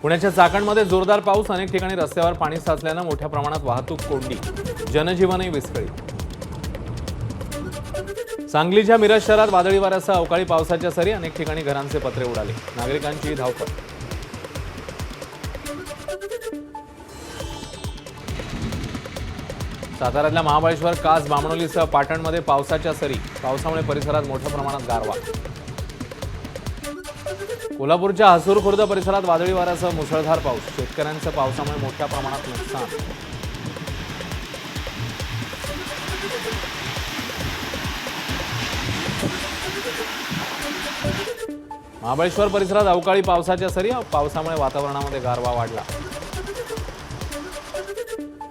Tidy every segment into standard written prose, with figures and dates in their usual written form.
पुण्याच्या चाकणमध्ये जोरदार पाऊस, अनेक ठिकाणी रस्त्यावर पाणी साचल्यानं मोठ्या प्रमाणात वाहतूक कोंडी, जनजीवनही विस्कळीत. सांगलीच्या मिरज शहरात वादळी वाऱ्यासह अवकाळी पावसाच्या सरी, अनेक ठिकाणी घरांचे पत्रे उडाले, नागरिकांची धावपळ. साताऱ्यातल्या महाबळेश्वर, कास, बामणोलीसह पाटणमध्ये पावसाच्या सरी, पावसामुळे परिसरात मोठ्या प्रमाणात गारवा. कोल्हापूरच्या हसूर खुर्द परिसरात वादळी वाऱ्यासह मुसळधार पाऊस, शेतकऱ्यांचं पावसामुळे मोठ्या प्रमाणात नुकसान. महाबळेश्वर परिसरात अवकाळी पावसाच्या सरी, पावसामुळे वातावरणामध्ये गारवा वाढला.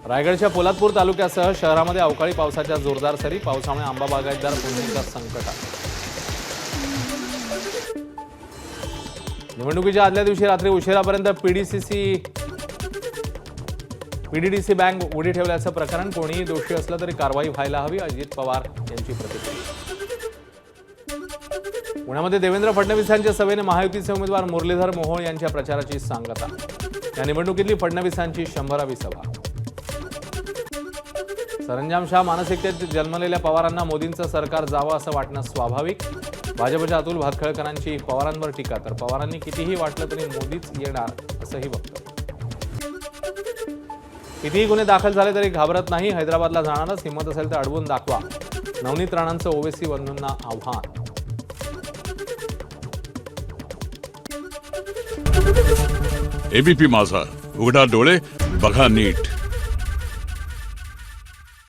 रायगडच्या पोलादपूर तालुक्यासह शहरामध्ये अवकाळी पावसाच्या जोरदार सरी, पावसामुळे आंबा बागायतदार पुन्हा संकटात. निवडणुकीच्या आदल्या दिवशी रात्री उशिरापर्यंत पीडीडीसी बँक उडी ठेवल्याचं प्रकरण, कोणीही दोषी असलं तरी कारवाई व्हायला हवी, अजित पवार यांची प्रतिक्रिया. पुण्यामध्ये देवेंद्र फडणवीसांच्या सभेने महायुतीचे उमेदवार मुरलीधर मोहोळ यांच्या प्रचाराची सांगता. या निवडणुकीतली फडणवीसांची 100वी सभा. सरंजामशहा मानसिकतेत जन्मलेल्या पवारांना मोदींचं सरकार जावं असं वाटणं स्वाभाविक. भाजपच्या अतुल भातखळकरांची पवारांवर टीका, तर पवारांनी कितीही वाटलं तरी मोदीच येणार असंही वक्तव्य. कितीही गुन्हे दाखल झाले तरी घाबरत नाही, हैदराबादला जाणारच, हिंमत असेल तर अडवून दाखवा, नवनीत राणांचं ओवेसी बंधूंना आव्हान. एबीपी माझा, उघडा डोळे बघा नीट.